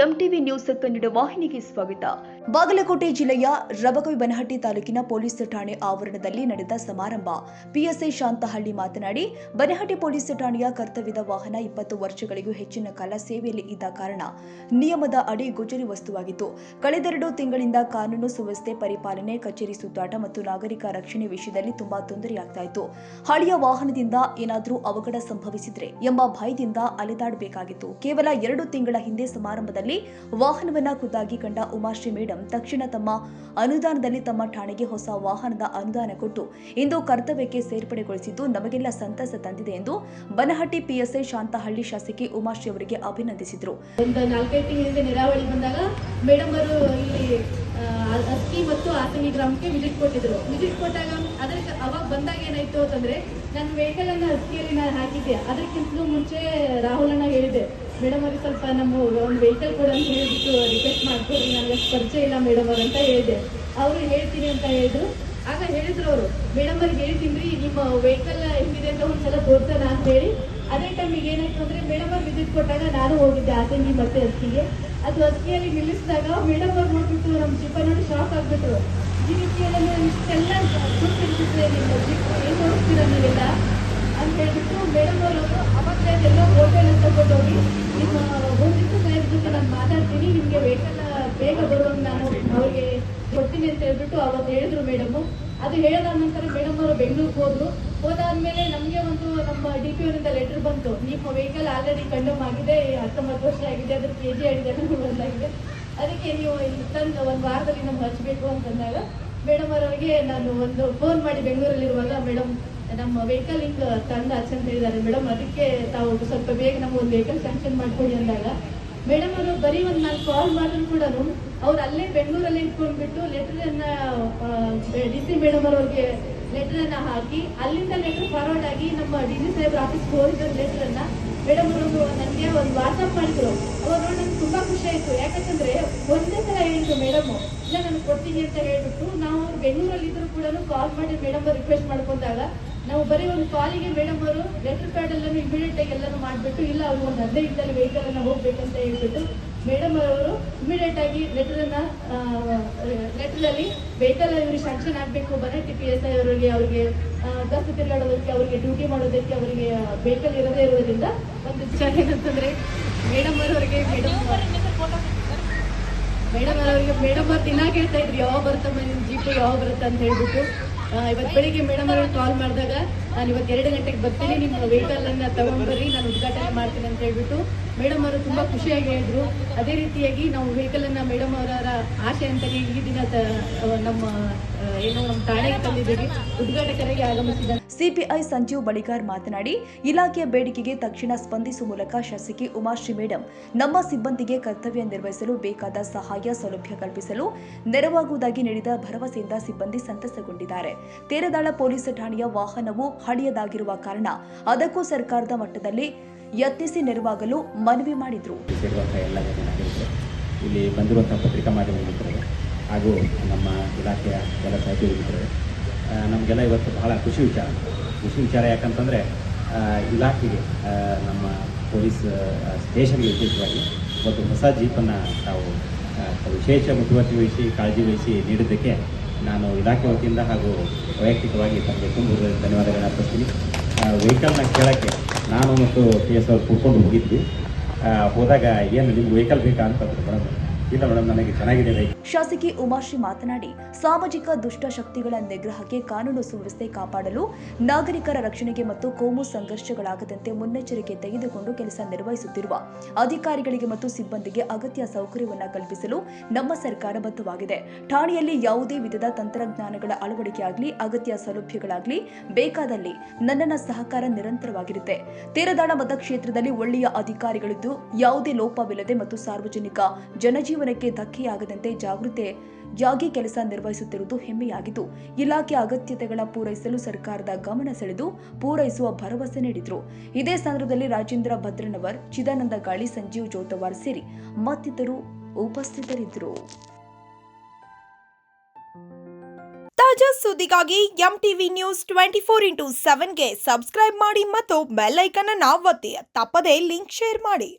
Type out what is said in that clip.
MTV news Kannada ವಾಹಿನಿಗೆ ಸ್ವಾಗತ. ಬಾಗಲಕೋಟೆ ಜಿಲ್ಲೆಯ ರಬಕವಿಬನಹಟ್ಟಿ ತಾಲೂಕಿನ ಪೊಲೀಸ್ ಠಾಣೆ ಆವರಣದಲ್ಲಿ ನಡೆದ ಸಮಾರಂಭ. ಪಿಎಸ್ಐ ಶಾಂತಹಳ್ಳಿ ಮಾತನಾಡಿ, ಬನಹಟ್ಟಿ ಪೊಲೀಸ್ ಠಾಣೆಯ ಕರ್ತವ್ಯದ ವಾಹನ 20 ವರ್ಷಗಳಿಗೂ ಹೆಚ್ಚಿನ ಕಾಲ ಸೇವೆಯಲ್ಲಿ ಇದ್ದ ಕಾರಣ ನಿಯಮದ ಅಡಿ ಗುಜರಿ ವಸ್ತುವಾಗಿತ್ತು. ಕಳೆದೆರಡು ತಿಂಗಳಿಂದ ಕಾನೂನು ಸುವ್ಯವಸ್ಥೆ ಪರಿಪಾಲನೆ, ಕಚೇರಿ ಸುತ್ತಾಟ ಮತ್ತು ನಾಗರಿಕ ರಕ್ಷಣೆ ವಿಷಯದಲ್ಲಿ ತುಂಬಾ ತೊಂದರೆಯಾಗ್ತಾ ಇತ್ತು. ಹಳೆಯ ವಾಹನದಿಂದ ಏನಾದರೂ ಅವಘಡ ಸಂಭವಿಸಿದ್ರೆ ಎಂಬ ಭಯದಿಂದ ಅಲೆದಾಡಬೇಕಾಗಿತ್ತು. ಕೇವಲ 2 ತಿಂಗಳ ಹಿಂದೆ ಸಮಾರಂಭದಲ್ಲಿ ವಾಹನವನ್ನ ಖುದ್ದಾಗಿ ಕಂಡ ಉಮಾಶ್ರೀ ಮೇಡಂ ತಕ್ಷಣ ತಮ್ಮ ಅನುದಾನದಲ್ಲಿ ತಮ್ಮ ಠಾಣೆಗೆ ಹೊಸ ವಾಹನದ ಅನುದಾನ ಕೊಟ್ಟು ಇಂದು ಕರ್ತವ್ಯಕ್ಕೆ ಸೇರ್ಪಡೆಗೊಳಿಸಿದ್ದು ನಮಗೆಲ್ಲ ಸಂತಸ ತಂದಿದೆ ಎಂದು ಬನಹಟ್ಟಿ ಪಿಎಸ್ಐ ಶಾಂತಹಳ್ಳಿ ಶಾಸಕಿ ಉಮಾಶ್ರೀ ಅವರಿಗೆ ಅಭಿನಂದಿಸಿದರು. ಒಂದು 4-5 ತಿಂಗಳಿಂದ ನಿರಾವಳಿ ಬಂದಾಗ ಮೇಡಮ್ ಅವರು ಇಲ್ಲಿ ಅಸ್ಕಿ ಮತ್ತು ಆತಂಗಿ ಗ್ರಾಮಕ್ಕೆ ವಿಸಿಟ್ ಕೊಟ್ಟಿದ್ರು. ವಿಸಿಟ್ ಕೊಟ್ಟಾಗ ಅವಾಗ ಬಂದಾಗ ಏನಾಯ್ತು ಅಂತಂದ್ರೆ ನನ್ನ ವೆಹಿಕಲ್ ಅನ್ನ ಅಸ್ಕಿಯಲ್ಲಿ ನಾನು ಹಾಕಿದ್ದೆ. ಅದಕ್ಕಿಂತಲೂ ಮುಂಚೆ ರಾಹುಲ್ ಅಣ್ಣ ಹೇಳಿದೆ, ಮೇಡಮ್ ಅವ್ರಿಗೆ ಸ್ವಲ್ಪ ನಮ್ಮ ಒಂದು ವೆಹಿಕಲ್ ಕೊಡು ಅಂತ ಹೇಳಿಬಿಟ್ಟು ರಿಕ್ವೆಸ್ಟ್ ಮಾಡ್ಕೊಡ್ರಿ, ನನಗೆ ಅಷ್ಟು ಪರಿಚಯ ಇಲ್ಲ ಮೇಡಮ್ ಅವ್ರು ಅಂತ ಹೇಳಿದೆ. ಅವರು ಹೇಳ್ತೀನಿ ಅಂತ ಹೇಳಿದ್ರು. ಆಗ ಹೇಳಿದ್ರು ಅವರು, ಮೇಡಮ್ ಅವ್ರಿಗೆ ಹೇಳ್ತೀನಿ ನಿಮ್ಮ ವೆಹಿಕಲ್ ಹೆಂಗಿದೆ ಅಂತ ಒಂದ್ಸಲ ತೋರ್ಸೋಣ ಅಂತ ಹೇಳಿ. ಅದೇ ಟೈಮಿಗೆ ಏನಾಯ್ತು ಅಂದ್ರೆ ಮೇಡಮ್ ಅವ್ರು ವಿಸಿಟ್ ಕೊಟ್ಟಾಗ ನಾನು ಹೋಗಿದ್ದೆ ಆತಂಗಿ ಮತ್ತೆ ಅಸ್ಕಿಗೆ. ಅದು ಅಸ್ಕಿಯಲ್ಲಿ ನಿಲ್ಲಿಸಿದಾಗ ಮೇಡಮ್ ಅವ್ರು ನೋಡ್ಬಿಟ್ಟು ನಮ್ಮ ಜಿಪ್ಪ ನೋಡಿ ಶಾಕ್ ಆಗ್ಬಿಟ್ರು. ಈ ರೀತಿಯಲ್ಲಿ ಇಷ್ಟೆಲ್ಲ ಗೊತ್ತಿರ್ತಿದ್ರೆ ನಿಮ್ಮ ಜಿಪ್ ಏನು ನೋಡ್ತೀರ ನೀವೆಲ್ಲ ಅಂತ ಹೇಳ್ಬಿಟ್ಟು ಮೇಡಮ್ ಅವರು ಅವಾಗ ಎಲ್ಲ ಹೋಟೆಲ್ ಅಂತ ತಗೊಂಡೋಗಿ ನಿಮ್ಮ ಹೋಗಿದ್ದು ಸಾಹೇಬ್ ಜೊತೆ ನಾನು ಮಾತಾಡ್ತೀನಿ, ನಿಮಗೆ ವೆಹಿಕಲ್ ಬೇಗ ಬರುವಂಗೆ ನಾನು ಅವ್ರಿಗೆ ಕೊಡ್ತೀನಿ ಅಂತ ಹೇಳ್ಬಿಟ್ಟು ಅವತ್ತು ಹೇಳಿದ್ರು ಮೇಡಮು. ಅದು ಹೇಳಿದ ನಂತರ ಮೇಡಮ್ ಅವರು ಬೆಂಗಳೂರಿಗೆ ಹೋದಾದ್ಮೇಲೆ ನಮಗೆ ಒಂದು ನಮ್ಮ DPO ನಿಂದ ಲೆಟರ್ ಬಂತು, ನಿಮ್ಮ ವೆಹಿಕಲ್ ಆಲ್ರೆಡಿ ಕಂಡಮ್ ಆಗಿದೆ, 19 ವರ್ಷ ಆಗಿದೆ, ಅದ್ರ KG ಆಗಿದೆ, ಬಂದಾಗಿದೆ, ಅದಕ್ಕೆ ನೀವು ಇಲ್ಲಿ ತಂದು 1 ವಾರದಲ್ಲಿ ನಮ್ಗೆ ಹಚ್ಚಬೇಕು ಅಂತಂದಾಗ ಮೇಡಮ್ ಅವರಿಗೆ ನಾನು ಒಂದು ಫೋನ್ ಮಾಡಿ ಬೆಂಗಳೂರಲ್ಲಿರುವಾಗ, ಮೇಡಮ್ ನಮ್ಮ ವೆಹಿಕಲ್ ಹಿಂಗೆ ತಂದು ಹಚ್ಚ ಅಂತ ಹೇಳಿದ್ದಾರೆ ಮೇಡಮ್, ಅದಕ್ಕೆ ತಾವು ಸ್ವಲ್ಪ ಬೇಗ ನಮ್ಗೆ ಒಂದು ವೆಹಿಕಲ್ ಸ್ಯಾಂಕ್ಷನ್ ಮಾಡಿಕೊಡಿ ಅಂದಾಗ ಮೇಡಮ್ ಅವರು ಬರೀ ಒಂದು ನಾನು ಕಾಲ್ ಮಾಡಿದ್ರು ಕೂಡ ಅವ್ರು ಅಲ್ಲೇ ಬೆಂಗಳೂರಲ್ಲೇ ಇಟ್ಕೊಂಡ್ಬಿಟ್ಟು ಲೆಟರನ್ನ DC ಮೇಡಮ್ ಅವ್ರಿಗೆ ಲೆಟರನ್ನ ಹಾಕಿ ಅಲ್ಲಿಂದ ಲೆಟರ್ ಫಾರ್ವರ್ಡ್ ಆಗಿ ನಮ್ಮ DC ಸಾಹೇಬ್ರ ಆಫೀಸ್ಗೆ ಹೋಗಿದ್ದ ಲೆಟರನ್ನ ಮೇಡಮ್ ಅವರು ನನಗೆ ಒಂದು ವಾಟ್ಸಪ್ ಮಾಡಿದ್ರು. ಅವ್ರು ನೋಡಿ ನಂಗೆ ತುಂಬಾ ಖುಷಿ ಆಯ್ತು. ಯಾಕಂತಂದ್ರೆ ಒಂದೇ ಸಲ ಹೇಳಿದ್ರು ಮೇಡಮ್, ಇಲ್ಲ ನಾನು ಕೊಡ್ತೀನಿ ಅಂತ ಹೇಳ್ಬಿಟ್ಟು ನಾವು ಬೆಂಗಳೂರಲ್ಲಿ ಇದ್ರು ಕೂಡ ಕಾಲ್ ಮಾಡಿ ಮೇಡಮ್ ಅವ್ರು ರಿಕ್ವೆಸ್ಟ್ ಮಾಡ್ಕೊಂಡಾಗ ನಾವು ಬರೀ ಒಂದು ಕಾಲಿಗೆ ಮೇಡಮ್ ಅವರು ಲೆಟರ್ ಪ್ಯಾಡ್ ಎಲ್ಲಾನು ಇಮಿಡಿಯೇಟ್ ಆಗಿ ಎಲ್ಲಾನು ಮಾಡಿಬಿಟ್ಟು, ಇಲ್ಲ ಅವ್ರು ಒಂದು 15 ದಿನದಲ್ಲಿ ವೆಹಿಕಲ್ ಅನ್ನ ಹೋಗ್ಬೇಕಂತ ಹೇಳ್ಬಿಟ್ಟು ಮೇಡಮ್ ಅವರು ಇಮಿಡಿಯೇಟ್ ಆಗಿ ಲೆಟರಲ್ಲಿ ವೆಹಿಕಲ್ ಇವ್ರಿಗೆ ಸ್ಯಾಂಕ್ಷನ್ ಆಗಬೇಕು, ಬನಹಟ್ಟಿ PSI ಅವ್ರಿಗೆ ಗಸ್ತು ತಿರುಗಾಡೋದಕ್ಕೆ, ಅವರಿಗೆ ಡ್ಯೂಟಿ ಮಾಡೋದಕ್ಕೆ ಅವರಿಗೆ ವೆಹಿಕಲ್ ಇರೋದೇ ಇರೋದ್ರಿಂದ ಒಂದು ವಿಚಾರ ಏನಂತಂದ್ರೆ ಮೇಡಮ್ ಅವರಿಗೆ ಮೇಡಮ್ ಅವ್ರು ದಿನ ಕೇಳ್ತಾ ಇದ್ರು, ಯಾವಾಗ ಬರುತ್ತಮ್ಮ ನಿಮ್ಮ ಜೀಪು ಯಾವಾಗ ಬರುತ್ತೆ ಅಂತ ಹೇಳ್ಬಿಟ್ಟು. ಇವತ್ತು ಬೆಳಿಗ್ಗೆ ಮೇಡಮ್ ಅವ್ರಿಗೆ ಕಾಲ್ ಮಾಡಿದಾಗ ನಾನು ಇವತ್ತು 2 ಗಂಟೆಗೆ ಬರ್ತೀನಿ, ನಿಮ್ಮ ವೆಹಿಕಲ್ ಅನ್ನ ತಗೊಂಡ್ಬರ್ರಿ, ನಾನು ಉದ್ಘಾಟನೆ ಮಾಡ್ತೀನಿ ಅಂತ ಹೇಳ್ಬಿಟ್ಟು ಮೇಡಮ್ ಅವರು ತುಂಬಾ ಖುಷಿಯಾಗಿ ಹೇಳಿದ್ರು. ಅದೇ ರೀತಿಯಾಗಿ ನಾವು ವೆಹಿಕಲ್ ಅನ್ನ ಮೇಡಮ್ ಅವರ ಆಶೆ ಅಂತಾನೆ ಈ ದಿನ ನಮ್ಮ ಠಾಣೆಗೆ ತಂದಿದ್ದೀವಿ. ಉದ್ಘಾಟಕರಿಗೆ ಆಗಮಿಸಿದ ಸಿಪಿಐ ಸಂಜೀವ್ ಬಳಿಗಾರ್ ಮಾತನಾಡಿ, ಇಲಾಖೆಯ ಬೇಡಿಕೆಗೆ ತಕ್ಷಣ ಸ್ಪಂದಿಸುವ ಮೂಲಕ ಶಾಸಕಿ ಉಮಾಶ್ರೀ ಮೇಡಂ ನಮ್ಮ ಸಿಬ್ಬಂದಿಗೆ ಕರ್ತವ್ಯ ನಿರ್ವಹಿಸಲು ಬೇಕಾದ ಸಹಾಯ ಸೌಲಭ್ಯ ಕಲ್ಪಿಸಲು ನೆರವಾಗುವುದಾಗಿ ನೀಡಿದ ಭರವಸೆಯಿಂದ ಸಿಬ್ಬಂದಿ ಸಂತಸಗೊಂಡಿದ್ದಾರೆ. ತೇರದಾಳ ಪೊಲೀಸ್ ಠಾಣೆಯ ವಾಹನವು ಹಳೆಯದಾಗಿರುವ ಕಾರಣ ಅದಕ್ಕೂ ಸರ್ಕಾರದ ಮಟ್ಟದಲ್ಲಿ ಯತ್ನಿಸಿ ನೆರವಾಗಲು ಮನವಿ ಮಾಡಿದರು. ಇಲ್ಲಿ ಬಂದಿರುವಂತಹ ಪತ್ರಿಕಾ ಮಾಧ್ಯಮ ಮಿತ್ರರು ಹಾಗೂ ನಮ್ಮ ಇಲಾಖೆಯ ಎಲ್ಲ ಸಹೋದ್ಯೋಗಿಗಳು, ನಮಗೆಲ್ಲ ಇವತ್ತು ಬಹಳ ಖುಷಿ ವಿಚಾರ. ಯಾಕಂತಂದರೆ ಇಲಾಖೆಗೆ ನಮ್ಮ ಪೊಲೀಸ್ ಸ್ಟೇಷನ್ಗೆ ವಿಶೇಷವಾಗಿ ಒಂದು ಹೊಸ ಜೀಪನ್ನು ತಾವು ವಿಶೇಷ ಮುತುವರ್ಜಿ ವಹಿಸಿ ಕಾಳಜಿ ವಹಿಸಿ ನೀಡಿದ್ದಕ್ಕೆ ನಾನು ಇಲಾಖೆ ವತಿಯಿಂದ ಹಾಗೂ ವೈಯಕ್ತಿಕವಾಗಿ ತಮಗೆ ತುಂಬ ಧನ್ಯವಾದಗಳನ್ನ ಅರ್ಪಿಸ್ತೀನಿ. ವೆಹಿಕಲ್ನ ಕೇಳೋಕ್ಕೆ ನಾನು ಮತ್ತು PS ಅವ್ರು ಕೂತ್ಕೊಂಡು ಹೋಗಿದ್ವಿ. ಹೋದಾಗ ಏನು ನಿಮ್ಗೆ ವೆಹಿಕಲ್ ಬೇಕಾ ಅಂತಂದ್ರು. ಇಲ್ಲ ಮೇಡಮ್, ನನಗೆ ಚೆನ್ನಾಗಿದೆ. ಶಾಸಕಿ ಉಮಾಶ್ರೀ ಮಾತನಾಡಿ, ಸಾಮಾಜಿಕ ದುಷ್ಟಶಕ್ತಿಗಳ ನಿಗ್ರಹಕ್ಕೆ, ಕಾನೂನು ಸುವ್ಯವಸ್ಥೆ ಕಾಪಾಡಲು, ನಾಗರಿಕರ ರಕ್ಷಣೆಗೆ ಮತ್ತು ಕೋಮು ಸಂಘರ್ಷಗಳಾಗದಂತೆ ಮುನ್ನೆಚ್ಚರಿಕೆ ತೆಗೆದುಕೊಂಡು ಕೆಲಸ ನಿರ್ವಹಿಸುತ್ತಿರುವ ಅಧಿಕಾರಿಗಳಿಗೆ ಮತ್ತು ಸಿಬ್ಬಂದಿಗೆ ಅಗತ್ಯ ಸೌಕರ್ಯವನ್ನು ಕಲ್ಪಿಸಲು ನಮ್ಮ ಸರ್ಕಾರ ಬದ್ಧವಾಗಿದೆ. ಠಾಣೆಯಲ್ಲಿ ಯಾವುದೇ ವಿಧದ ತಂತ್ರಜ್ಞಾನಗಳ ಅಳವಡಿಕೆಯಾಗಲಿ, ಅಗತ್ಯ ಸೌಲಭ್ಯಗಳಾಗಲಿ ಬೇಕಾದಲ್ಲಿ ನನ್ನ ಸಹಕಾರ ನಿರಂತರವಾಗಿರುತ್ತೆ. ತೇರದಾಳ ಮತಕ್ಷೇತ್ರದಲ್ಲಿ ಒಳ್ಳೆಯ ಅಧಿಕಾರಿಗಳಿದ್ದು ಯಾವುದೇ ಲೋಪವಿಲ್ಲದೆ ಮತ್ತು ಸಾರ್ವಜನಿಕ ಜನಜೀವನಕ್ಕೆ ಧಕ್ಕೆಯಾಗದಂತೆ ಜಾಗೃತೆಯಾಗಿ ಕೆಲಸ ನಿರ್ವಹಿಸುತ್ತಿರುವುದು ಹೆಮ್ಮೆಯಾಗಿದ್ದು, ಇಲಾಖೆ ಅಗತ್ಯತೆಗಳ ಪೂರೈಸಲು ಸರ್ಕಾರದ ಗಮನ ಸೆಳೆದು ಪೂರೈಸುವ ಭರವಸೆ ನೀಡಿದರು. ಇದೇ ಸಂದರ್ಭದಲ್ಲಿ ರಾಜೇಂದ್ರ ಭದ್ರನವರ್, ಚಿದಾನಂದ ಗಾಳಿ, ಸಂಜೀವ್ ಜೋತವಾರ್ ಸೇರಿ ಮತ್ತಿತರರು ಉಪಸ್ಥಿತರಿದ್ದರು. ತಾಜಾ ಸುದ್ದಿಗಾಗಿ MTV ನ್ಯೂಸ್ 24x7ಗೆ ಸಬ್ಸ್ಕ್ರೈಬ್ ಮಾಡಿ ಮತ್ತು ಬೆಲ್ ಐಕಾನ್ ಅನ್ನು ಒತ್ತಿ. ತಪ್ಪದೇ ಲಿಂಕ್ ಶೇರ್ ಮಾಡಿ.